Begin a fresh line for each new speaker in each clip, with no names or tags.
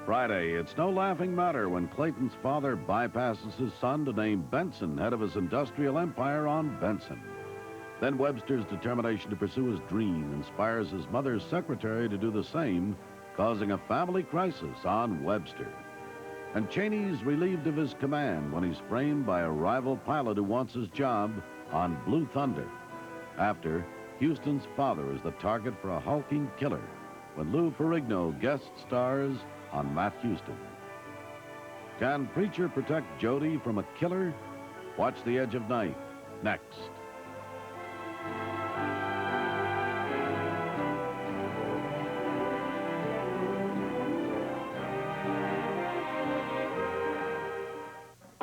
Friday, it's no laughing matter when Clayton's father bypasses his son to name Benson head of his industrial empire on Benson. Then Webster's determination to pursue his dream inspires his mother's secretary to do the same, causing a family crisis on Webster. And Cheney's relieved of his command when he's framed by a rival pilot who wants his job on Blue Thunder. After, Houston's father is the target for a hulking killer when Lou Ferrigno guest stars on Matt Houston. Can Preacher protect Jody from a killer? Watch The Edge of Night next.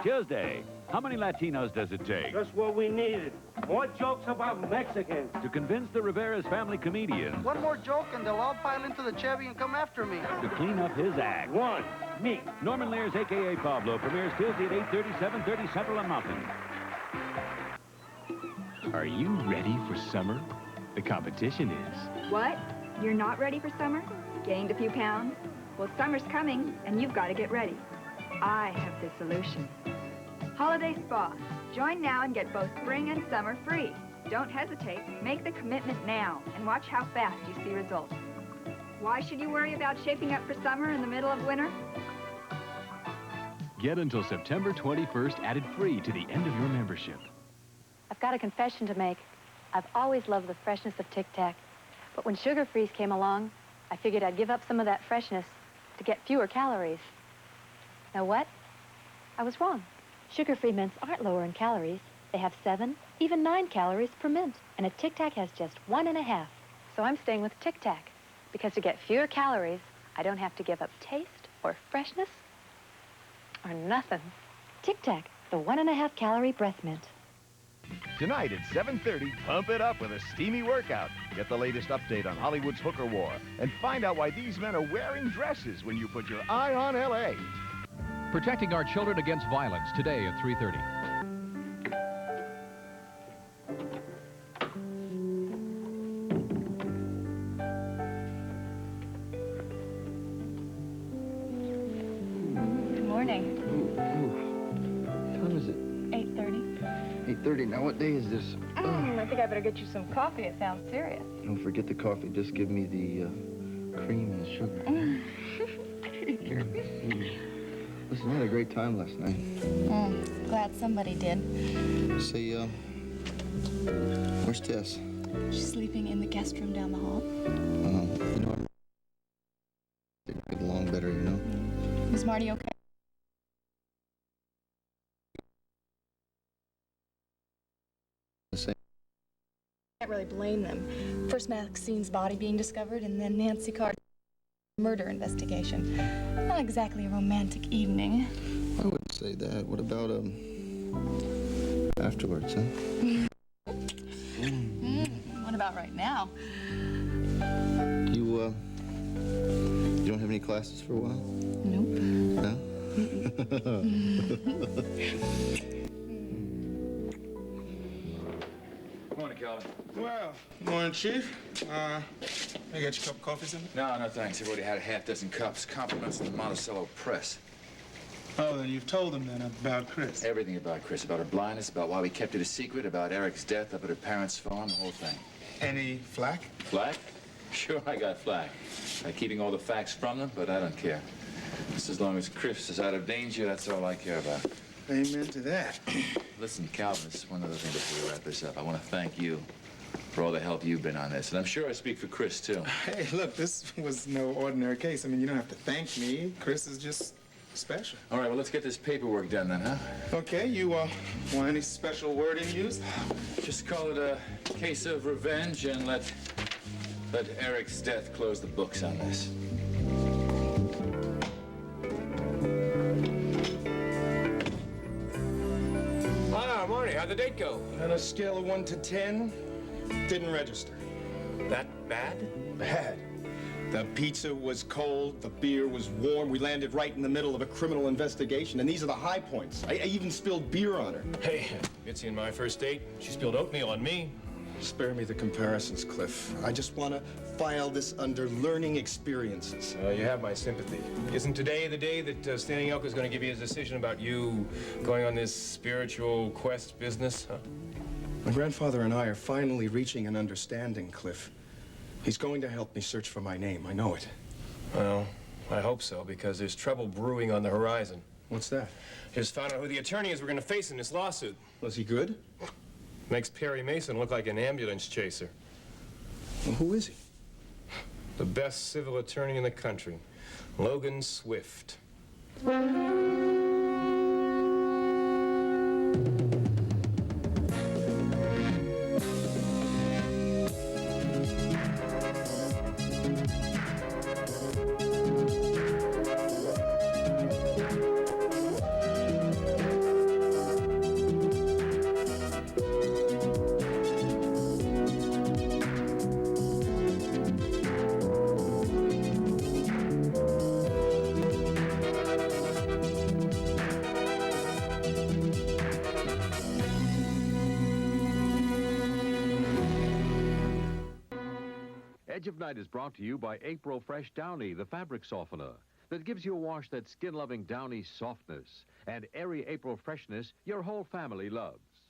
Tuesday. How many Latinos does it take?
Just what we needed. More jokes about Mexicans.
To convince the Rivera's family comedians.
One more joke and they'll all pile into the Chevy and come after me.
To clean up his act.
One, me.
Norman Lear's A.K.A. Pablo premieres Tuesday at 8:30, 7:30 Central and Mountain.
Are you ready for summer? The competition is.
What? You're not ready for summer? Gained a few pounds? Well, summer's coming, and you've got to get ready. I have the solution. Holiday Spa. Join now and get both spring and summer free. Don't hesitate. Make the commitment now and watch how fast you see results. Why should you worry about shaping up for summer in the middle of winter?
Get until September 21st added free to the end of your membership.
I've got a confession to make. I've always loved the freshness of Tic Tac. But when Sugar Freeze came along, I figured I'd give up some of that freshness to get fewer calories. Know what? I was wrong. Sugar-free mints aren't lower in calories. They have 7, even 9 calories per mint. And a Tic Tac has just 1.5. So I'm staying with Tic Tac. Because to get fewer calories, I don't have to give up taste or freshness or nothing. Tic Tac, the 1.5 calorie breath mint.
Tonight at 7:30, pump it up with a steamy workout. Get the latest update on Hollywood's hooker war and find out why these men are wearing dresses when you put your eye on L.A.
Protecting our children against violence today at 3:30.
Good morning.
What time is it?
8:30.
8:30. Now, what day is this?
I think I better get you some coffee. It sounds serious.
Don't forget the coffee. Just give me the cream and sugar. Here. Listen, I had a great time last night.
Glad somebody did.
Say, where's Tess?
She's sleeping in the guest room down the hall.
You know, I get along better, you know?
Is Marty okay?
The same.
Can't really blame them. First Maxine's body being discovered, and then Nancy Carter's murder investigation. Not exactly a romantic evening.
I wouldn't say that. What about, afterwards, huh?
What about right now?
You don't have any classes for a while?
Nope.
No?
Morning, Calvin.
Well, morning, Chief. I got you a cup of coffee, something?
No, no, thanks. I've already had a half-dozen cups. Compliments on the Monticello Press.
Oh, then you've told them then about Chris.
Everything about Chris, about her blindness, about why we kept it a secret, about Eric's death up at her parents' farm, the whole thing.
Any flack?
Flack? Sure, I got flack. By keeping all the facts from them, but I don't care. Just as long as Chris is out of danger, that's all I care about.
Amen to that.
Listen, Calvin, this is one other thing before we wrap this up. I want to thank you for all the help you've been on this. And I'm sure I speak for Chris, too.
Hey, look, this was no ordinary case. I mean, you don't have to thank me. Chris is just special.
All right, well, let's get this paperwork done then, huh?
Okay, you, want any special wording used?
Just call it a case of revenge and let Eric's death close the books on this.
Ah, Marty, how'd the date go?
On a scale of 1 to 10, didn't register.
That bad?
Bad. The pizza was cold, the beer was warm. We landed right in the middle of a criminal investigation, and these are the high points. I even spilled beer on her.
Hey, Mitzi and my first date, she spilled oatmeal on me.
Spare me the comparisons, Cliff. I just want to file this under learning experiences.
You have my sympathy. Isn't today the day that Standing Elk is going to give you his decision about you going on this spiritual quest business? Huh?
My grandfather and I are finally reaching an understanding, Cliff. He's going to help me search for my name. I know it.
Well, I hope so, because there's trouble brewing on the horizon.
What's that?
Just found out who the attorney is we're going to face in this lawsuit.
Was he good?
Makes Perry Mason look like an ambulance chaser.
Well, who is he?
The best civil attorney in the country, Logan Swift.
Edge of Night is brought to you by April Fresh Downy, the fabric softener that gives you a wash that's skin-loving downy softness and airy April freshness your whole family loves.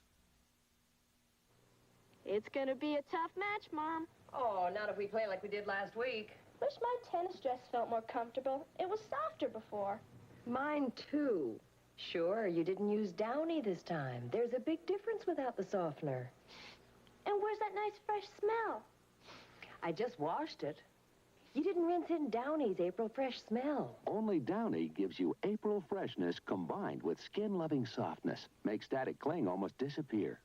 It's gonna be a tough match, Mom.
Oh, not if we play like we did last week.
Wish my tennis dress felt more comfortable. It was softer before.
Mine, too. Sure, you didn't use Downy this time. There's a big difference without the softener.
And where's that nice fresh smell?
I just washed it. You didn't rinse in Downy's April Fresh smell.
Only Downy gives you April freshness combined with skin-loving softness. Makes static cling almost disappear.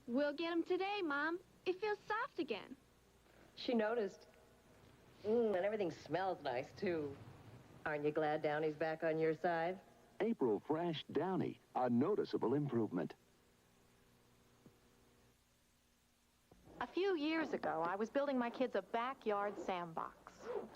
We'll get them today, Mom. It feels soft again.
She noticed. And everything smells nice, too. Aren't you glad Downy's back on your side?
April Fresh Downy, a noticeable improvement.
A few years ago, I was building my kids a backyard sandbox.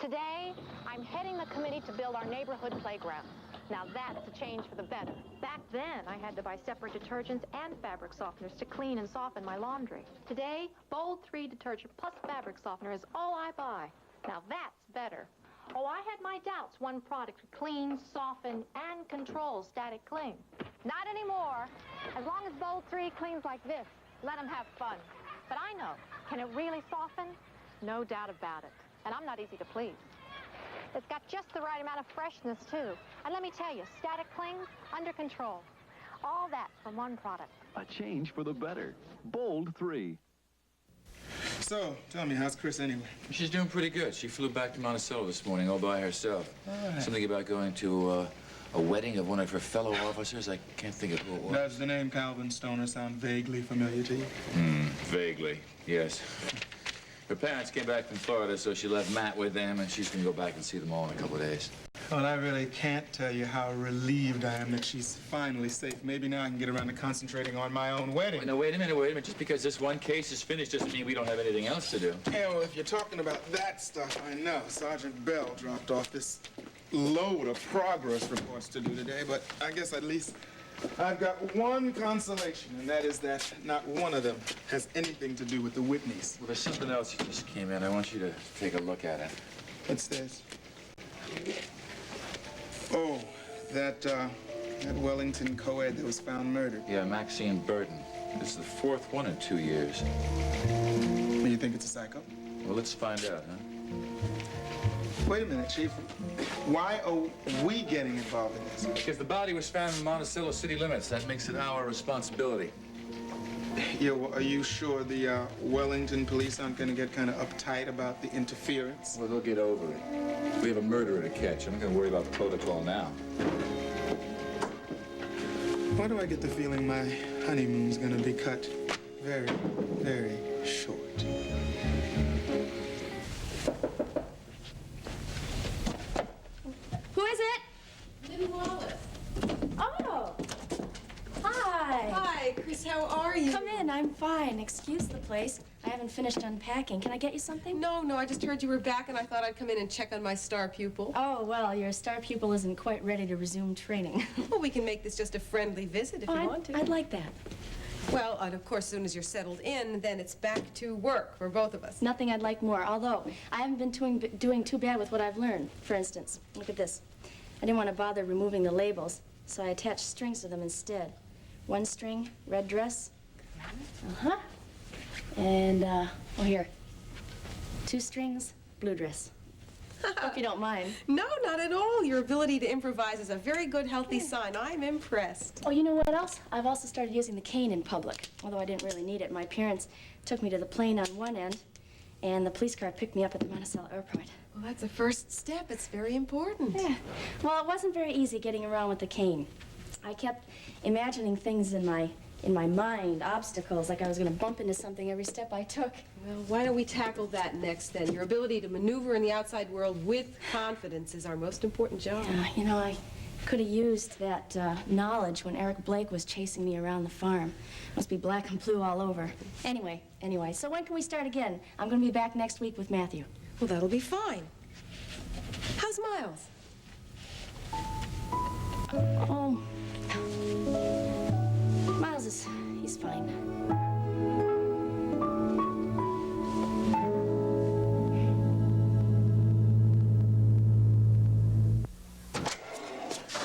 Today, I'm heading the committee to build our neighborhood playground. Now that's a change for the better. Back then, I had to buy separate detergents and fabric softeners to clean and soften my laundry. Today, Bold 3 detergent plus fabric softener is all I buy. Now that's better. Oh, I had my doubts one product could clean, soften, and control static cling. Not anymore. As long as Bold 3 cleans like this, let them have fun. But I know, can it really soften? No doubt about it. And I'm not easy to please. It's got just the right amount of freshness, too. And let me tell you, static clings, under control. All that from one product.
A change for the better. Bold 3.
So, tell me, how's Chris anyway?
She's doing pretty good. She flew back to Monticello this morning all by herself. Something about going to a wedding of one of her fellow officers. I can't think of who it was.
Does the name Calvin Stoner sound vaguely familiar to you?
Vaguely, yes. Her parents came back from Florida, so she left Matt with them, and she's going to go back and see them all in a couple of days.
Well, I really can't tell you how relieved I am that she's finally safe. Maybe now I can get around to concentrating on my own wedding.
Wait, no, wait a minute. Just because this one case is finished doesn't mean we don't have anything else to do.
Yeah, well, if you're talking about that stuff, I know. Sergeant Bell dropped off this load of progress reports to do today, but I guess at least I've got one consolation, and that is that not one of them has anything to do with the Whitneys.
Well, there's something else that just came in. I want you to take a look at it.
What's this? Oh, that Wellington co-ed that was found murdered.
Yeah, Maxine Burton. This is the fourth one in 2 years.
You think it's a psycho?
Well, let's find out, huh?
Wait a minute, Chief. Why are we getting involved in this?
Because the body was found in Monticello city limits. That makes it our responsibility.
Yeah, well, are you sure the Wellington police aren't going to get kind of uptight about the interference?
Well, they'll get over it. We have a murderer to catch. I'm not going to worry about protocol now.
Why do I get the feeling my honeymoon's going to be cut very, very short?
Who is it?
Minnie Wallace.
Oh. Hi.
Hi, Chris, how are you?
Come in, I'm fine. Excuse the place. I haven't finished unpacking. Can I get you something?
No, I just heard you were back and I thought I'd come in and check on my star pupil.
Oh, well, your star pupil isn't quite ready to resume training.
Well, we can make this just a friendly visit if you want to.
I'd like that.
Well, and of course, as soon as you're settled in, then it's back to work for both of us.
Nothing I'd like more, although I haven't been doing too bad with what I've learned. For instance, look at this. I didn't want to bother removing the labels, so I attached strings to them instead. One string, red dress. Uh-huh. And, oh, here. 2 strings, blue dress. Hope you don't mind.
No, not at all. Your ability to improvise is a very good, healthy sign. I'm impressed.
Oh, you know what else? I've also started using the cane in public, although I didn't really need it. My parents took me to the plane on one end, and the police car picked me up at the Monticello airport.
Well, that's a first step. It's very important.
Yeah. Well, it wasn't very easy getting around with the cane. I kept imagining things in my mind, obstacles, like I was going to bump into something every step I took.
Well, why don't we tackle that next, then? Your ability to maneuver in the outside world with confidence is our most important job.
You know, I could have used that knowledge when Eric Blake was chasing me around the farm. Must be black and blue all over. Anyway, so when can we start again? I'm going to be back next week with Matthew.
Well, that'll be fine. How's Miles?
Oh, Miles he's fine.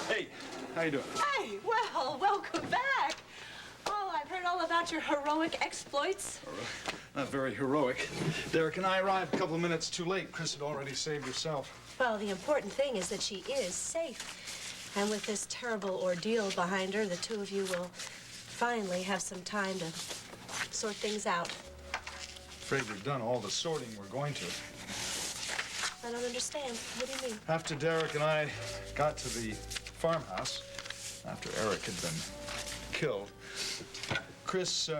Hey, how you doing?
Hey, well, welcome back. Oh, I've heard all about your heroic exploits.
Not very heroic. Derek and I arrived a couple of minutes too late. Chris had already saved herself.
Well, the important thing is that she is safe. And with this terrible ordeal behind her, the two of you will finally have some time to sort things out.
Afraid we've done all the sorting we're going to.
I don't understand. What do you mean?
After Derek and I got to the farmhouse, after Eric had been killed, Chris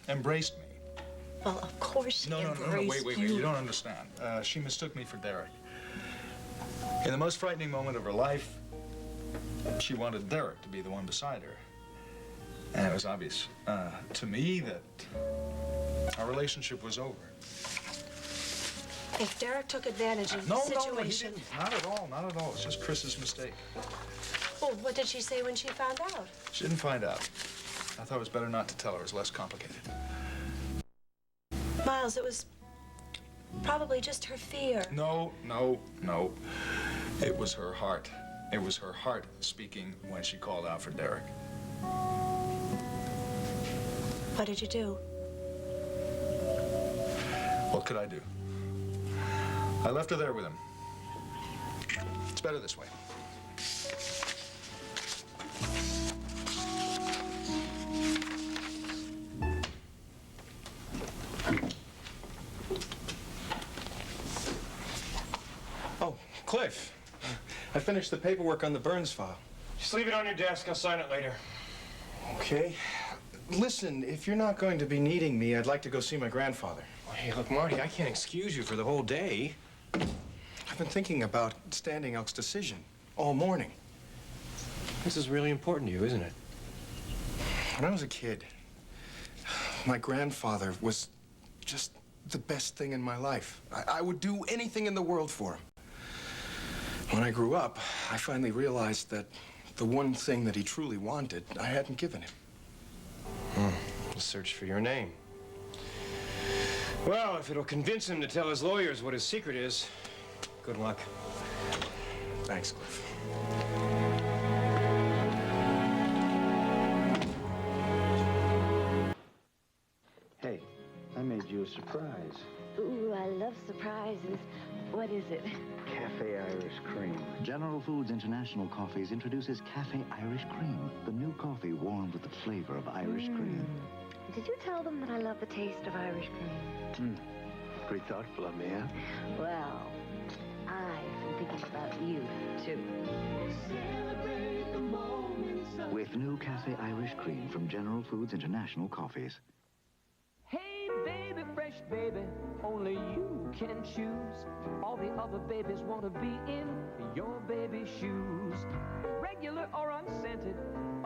embraced me.
Well, of course she embraced
Wait,
you.
you don't understand. She mistook me for Derek. In the most frightening moment of her life, she wanted Derek to be the one beside her. And it was obvious to me that our relationship was over.
If Derek took advantage of the
No, he
situation...
didn't. Not at all, not at all. It's just Chris's mistake.
Well, what did she say when she found out?
She didn't find out. I thought it was better not to tell her. It was less complicated.
Miles, it was probably just her fear.
No. It was her heart. It was her heart speaking when she called out for Derek.
What did you do?
What could I do? I left her there with him. It's better this way.
Oh, Cliff. I finished the paperwork on the Burns file. Just leave it on your desk. I'll sign it later. Okay. Listen, if you're not going to be needing me, I'd like to go see my grandfather. Hey, look, Marty, I can't excuse you for the whole day. I've been thinking about Standing Elk's decision all morning. This is really important to you, isn't it? When I was a kid, my grandfather was just the best thing in my life. I would do anything in the world for him. When I grew up, I finally realized that the one thing that he truly wanted, I hadn't given him. The search for your name. Well, if it'll convince him to tell his lawyers what his secret is, good luck. Thanks, Cliff.
Hey, I made you a surprise.
Ooh, I love surprises. What is it?
Cafe Irish Cream. General Foods International Coffees introduces Cafe Irish Cream, the new coffee warmed with the flavor of Irish cream.
Did you tell them that I love the taste of Irish cream?
Pretty thoughtful of me, huh?
Well, I've been thinking about you, too.
With new Cafe Irish Cream from General Foods International Coffees.
Hey, baby, fresh baby, only you can choose. All the other babies want to be in your baby shoes. Regular or unscented,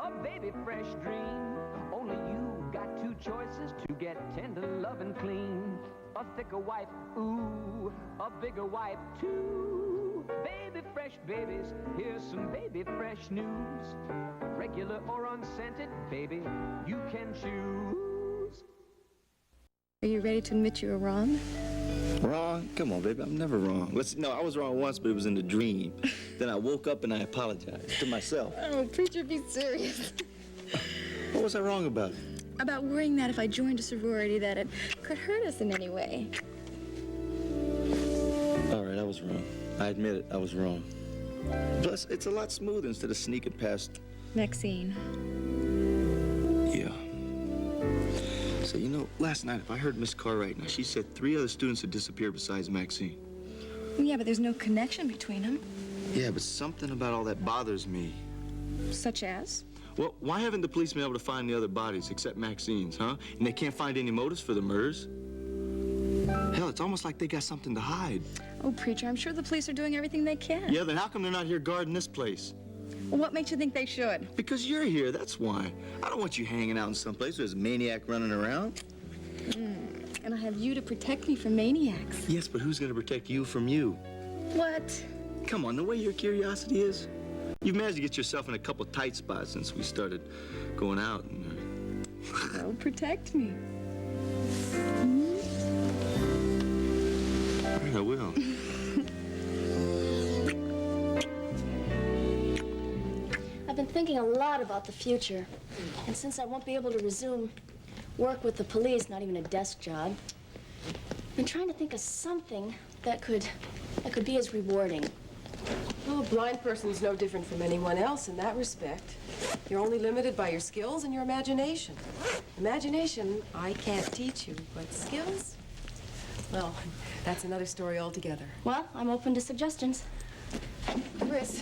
a baby fresh dream. Only you got two choices to get tender, love, and clean. A thicker wipe, ooh, a bigger wipe, too. Baby fresh fresh babies, here's some baby fresh news. Regular or unscented, baby, you can choose.
Are you ready to admit you were wrong?
Wrong? Come on, baby. I'm never wrong. No, I was wrong once, but it was in a dream. Then I woke up and I apologized to myself.
Oh, preacher, be serious.
What was I wrong about?
About worrying that if I joined a sorority that it could hurt us in any way.
All right, I was wrong. I admit it, I was wrong. Plus, it's a lot smoother instead of sneaking past.
Maxine.
Yeah. So, you know, last night, if I heard Miss Cartwright, now she said 3 other students had disappeared besides Maxine.
Yeah, but there's no connection between them.
Yeah, but something about all that bothers me.
Such as?
Well, why haven't the police been able to find the other bodies except Maxine's, huh? And they can't find any motives for the murders? Hell, it's almost like they got something to hide.
Oh, preacher, I'm sure the police are doing everything they can.
Yeah, then how come they're not here guarding this place?
Well, what makes you think they should?
Because you're here, that's why. I don't want you hanging out in some place where there's a maniac running around.
And I have you to protect me from maniacs.
Yes, but who's going to protect you from you?
What?
Come on, the way your curiosity is. You've managed to get yourself in a couple tight spots since we started going out.
Well, protect me.
All right, I will.
I've been thinking a lot about the future. And since I won't be able to resume work with the police, not even a desk job, I've been trying to think of something that could be as rewarding.
Well, a blind person's no different from anyone else in that respect. You're only limited by your skills and your imagination. Imagination, I can't teach you, but skills? Well, that's another story altogether.
Well, I'm open to suggestions.
Chris,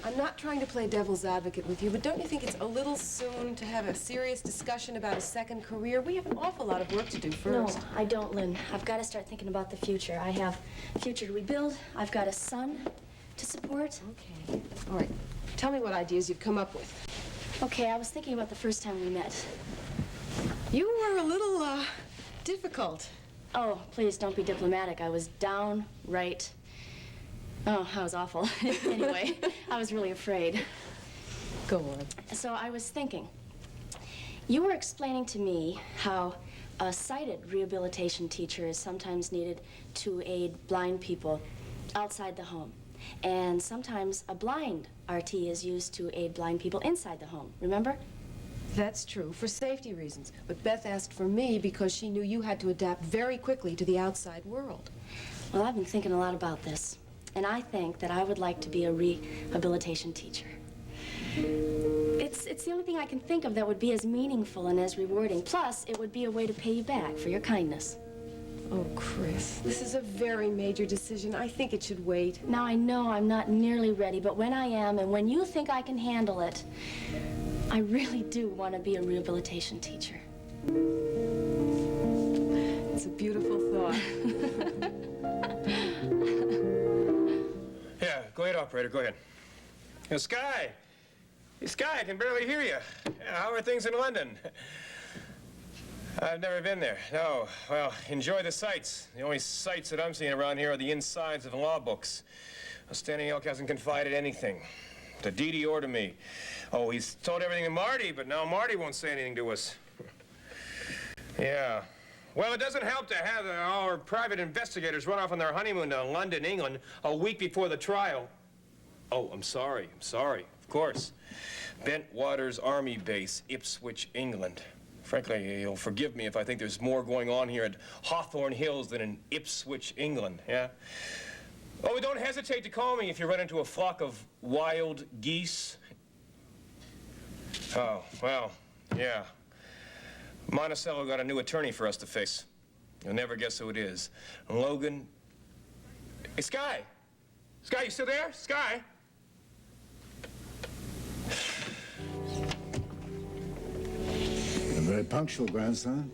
I'm not trying to play devil's advocate with you, but don't you think it's a little soon to have a serious discussion about a second career? We have an awful lot of work to do first.
No, I don't, Lynn. I've got to start thinking about the future. I have a future to rebuild. I've got a son to support.
Okay. All right. Tell me what ideas you've come up with.
Okay, I was thinking about the first time we met.
You were a little, difficult.
Oh, please don't be diplomatic. I was downright... Oh, that was awful. Anyway, I was really afraid.
Go on.
So I was thinking, you were explaining to me how a sighted rehabilitation teacher is sometimes needed to aid blind people outside the home. And sometimes a blind RT is used to aid blind people inside the home. Remember?
That's true, for safety reasons. But Beth asked for me because she knew you had to adapt very quickly to the outside world.
Well, I've been thinking a lot about this. And I think that I would like to be a rehabilitation teacher. It's the only thing I can think of that would be as meaningful and as rewarding. Plus, it would be a way to pay you back for your kindness.
Oh, Chris, this is a very major decision. I think it should wait.
Now, I know I'm not nearly ready, but when I am and when you think I can handle it, I really do want to be a rehabilitation teacher.
It's a beautiful thought.
Yeah, go ahead, operator, go ahead. Sky! Sky, I can barely hear you. How are things in London? I've never been there, no. Well, enjoy the sights. The only sights that I'm seeing around here are the insides of law books. Standing Elk hasn't confided anything. To Dee Dee or to me. Oh, he's told everything to Marty, but now Marty won't say anything to us. Yeah. Well, it doesn't help to have our private investigators run off on their honeymoon to London, England, a week before the trial. Oh, I'm sorry, of course. Bentwaters Army Base, Ipswich, England. Frankly, you'll forgive me if I think there's more going on here at Hawthorne Hills than in Ipswich, England, yeah? Oh, don't hesitate to call me if you run into a flock of wild geese. Oh, well, yeah. Monticello got a new attorney for us to face. You'll never guess who it is. Logan... Hey, Sky! Sky, you still there? Sky?
You're very punctual, grandson.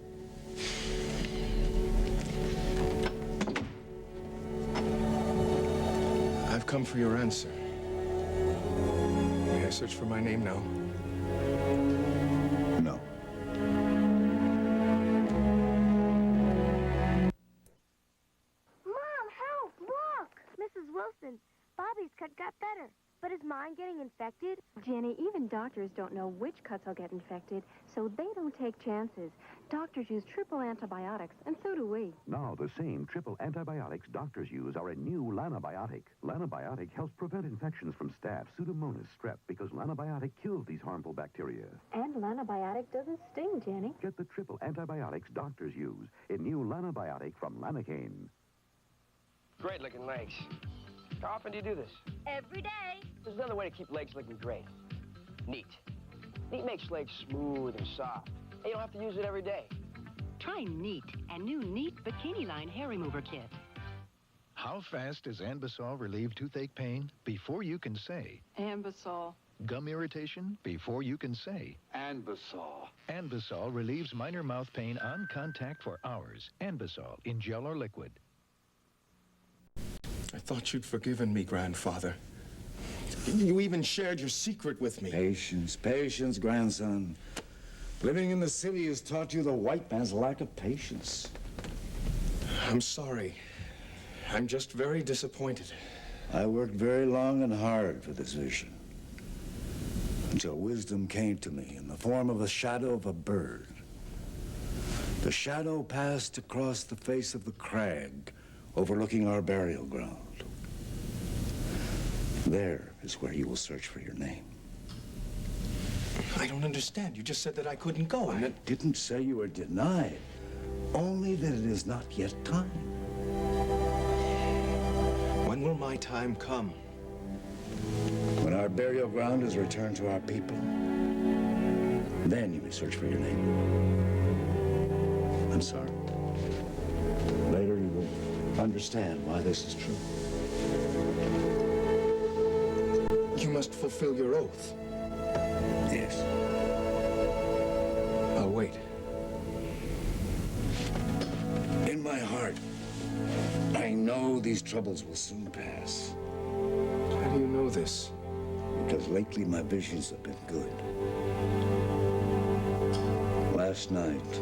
I've come for your answer. May I search for my name now?
No.
Mom, help! Look! Mrs. Wilson, Bobby's cut got better, but is mine getting infected?
Jenny, even doctors don't know which cuts will get infected, so they don't take chances. Doctors use triple antibiotics, and so do we.
Now, the same triple antibiotics doctors use are a new Lanabiotic. Lanabiotic helps prevent infections from staph, Pseudomonas, strep, because Lanabiotic kills these harmful bacteria.
And Lanabiotic doesn't sting, Jenny.
Get the triple antibiotics doctors use in new Lanabiotic from Lanacane.
Great looking legs. How often do you do this?
Every day.
There's another way to keep legs looking great. Neat. Neat makes legs smooth and soft. And you don't have to use it every day.
Try Neat, a new Neat Bikini Line hair remover kit.
How fast does Anbesol relieve toothache pain? Before you can say.
Anbesol.
Gum irritation? Before you can say.
Anbesol.
Anbesol relieves minor mouth pain on contact for hours. Anbesol in gel or liquid.
I thought you'd forgiven me, grandfather. You even shared your secret with me.
Patience, patience, grandson. Living in the city has taught you the white man's lack of patience.
I'm sorry. I'm just very disappointed.
I worked very long and hard for this vision, until wisdom came to me in the form of a shadow of a bird. The shadow passed across the face of the crag overlooking our burial ground. There is where you will search for your name.
I don't understand. You just said that I couldn't go.
I didn't say you were denied, only that it is not yet time.
When will my time come?
When our burial ground is returned to our people, then you may search for your name. I'm sorry. Later you will understand why this is true.
You must fulfill your oath.
Yes.
I'll wait.
In my heart, I know these troubles will soon pass.
How do you know this?
Because lately my visions have been good. Last night,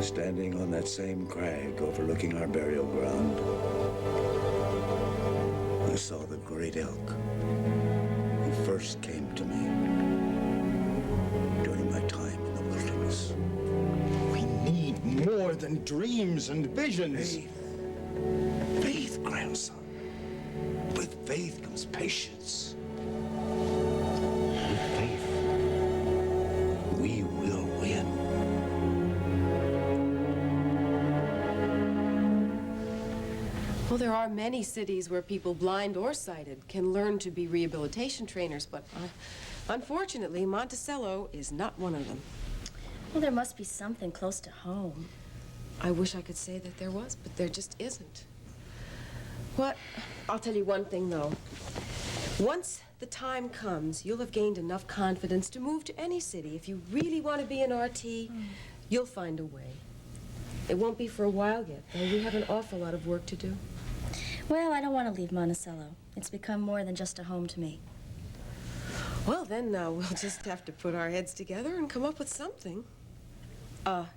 standing on that same crag overlooking our burial ground, I saw the great elk who first came to me during my time in the wilderness.
We need more than dreams and visions.
Faith. Faith, grandson. With faith comes patience. With faith, we will win.
Well, there are many cities where people, blind or sighted, can learn to be rehabilitation trainers, but unfortunately, Monticello is not one of them.
Well, there must be something close to home.
I wish I could say that there was, but there just isn't. What? I'll tell you one thing, though. Once the time comes, you'll have gained enough confidence to move to any city. If you really want to be an RT, you'll find a way. It won't be for a while yet, though. We have an awful lot of work to do.
Well, I don't want to leave Monticello. It's become more than just a home to me.
Well, then we'll just have to put our heads together and come up with something.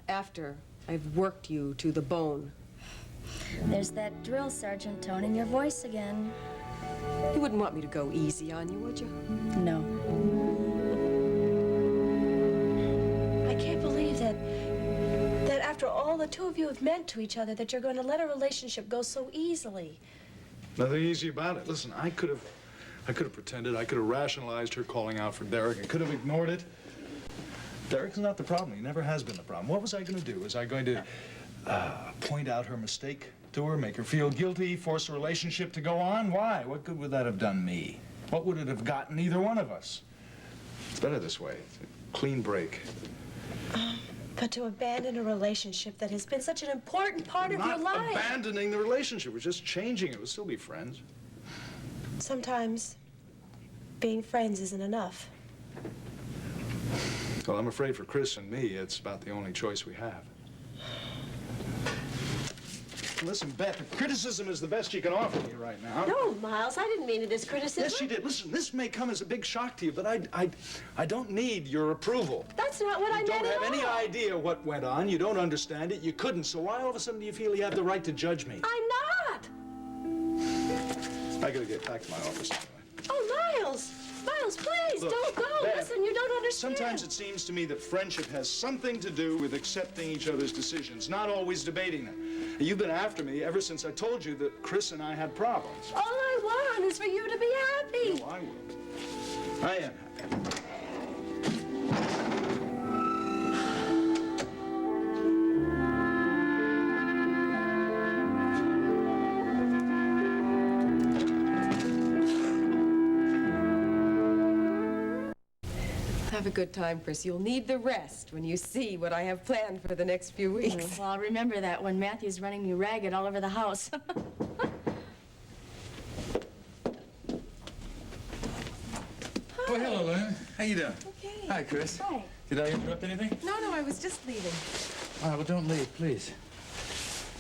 After I've worked you to the bone.
There's that drill sergeant tone in your voice again.
You wouldn't want me to go easy on you, would you?
No.
I can't believe that after all the two of you have meant to each other, that you're going to let a relationship go so easily.
Nothing easy about it. Listen, I could have pretended. I could have rationalized her calling out for Derek. I could have ignored it. Derek's not the problem. He never has been the problem. What was I going to do? Was I going to point out her mistake to her, make her feel guilty, force a relationship to go on? Why? What good would that have done me? What would it have gotten either one of us? It's better this way. It's a clean break.
But to abandon a relationship that has been such an important part of your life.
Not abandoning the relationship. We're just changing it. We'll still be friends.
Sometimes being friends isn't enough.
Well, I'm afraid for Chris and me, it's about the only choice we have. Listen, Beth, criticism is the best you can offer me right now.
No, Miles, I didn't mean it as criticism.
Yes, you did. Listen, this may come as a big shock to you, but I don't need your approval.
That's not what I meant at all.
You don't have any idea what went on. You don't understand it. You couldn't. So why all of a sudden do you feel you have the right to judge me?
I'm not.
I gotta get back to my office anyway.
Oh, Miles! Miles, please,
Look,
don't go.
Beth,
Listen, you don't understand.
Sometimes it seems to me that friendship has something to do with accepting each other's decisions, not always debating them. And you've been after me ever since I told you that Chris and I had problems.
All I want is for you to be happy.
No, I will. I am happy.
Have a good time, Chris. You'll need the rest when you see what I have planned for the next few weeks.
Well, I'll remember that when Matthew's running me ragged all over the house.
Oh, hello, Lynn. How you doing?
Okay.
Hi, Chris.
Hi.
Did I interrupt anything?
No, I was just leaving.
All right, well, don't leave, please.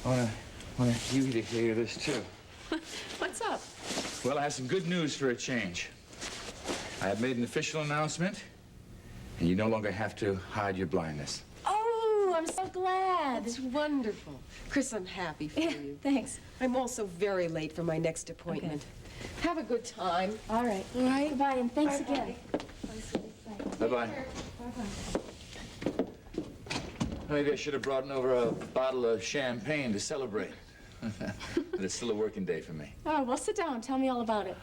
I wanna you to hear this, too.
What's up?
Well, I have some good news for a change. I have made an official announcement, and you no longer have to hide your blindness.
Oh, I'm so glad.
That's wonderful. Chris, I'm happy for you.
Thanks.
I'm also very late for my next appointment. Have a good time.
All right.
All right?
Goodbye, and thanks
Bye-bye.
again.
Bye-bye. Maybe I should have brought over a bottle of champagne to celebrate. But it's still a working day for me.
Oh, well, sit down. Tell me all about it.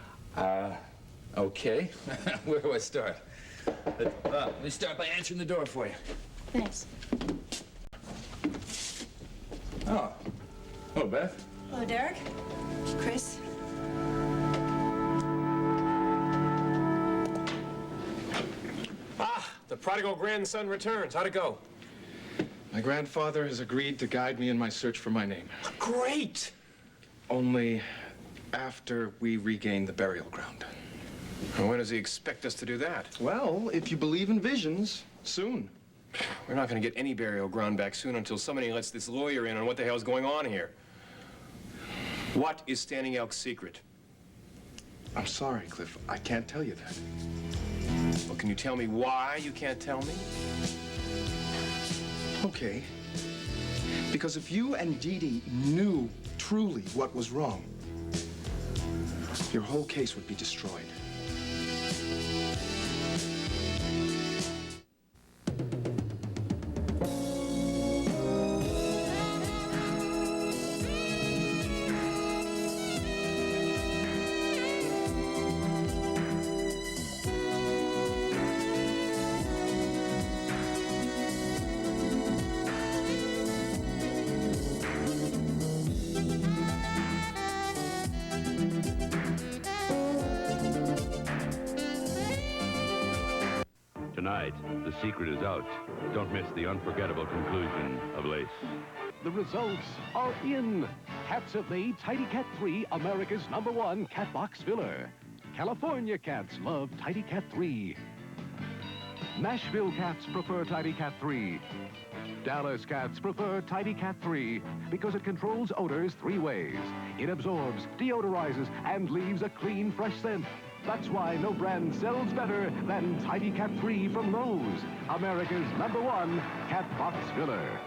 Okay. Where do I start? Let me start by answering the door for you.
Thanks.
Oh. Hello, Beth.
Hello, Derek. Chris.
Ah, the prodigal grandson returns. How'd it go?
My grandfather has agreed to guide me in my search for my name.
Great!
Only after we regain the burial ground.
And when does he expect us to do that?
Well, if you believe in visions, soon.
We're not going to get any burial ground back soon until somebody lets this lawyer in on what the hell's going on here. What is Standing Elk's secret?
I'm sorry, Cliff. I can't tell you that.
Well, can you tell me why you can't tell me?
Okay. Because if you and Dee Dee knew truly what was wrong, your whole case would be destroyed.
Tonight, the secret is out. Don't miss the unforgettable conclusion of Lace.
The results are in. Cats have made Tidy Cat 3 America's #1 cat box filler. California cats love Tidy Cat 3. Nashville cats prefer Tidy Cat 3. Dallas cats prefer Tidy Cat 3 because it controls odors 3 ways. It absorbs, deodorizes, and leaves a clean, fresh scent. That's why no brand sells better than Tidy Cat 3 from Lowe's, America's #1 cat box filler.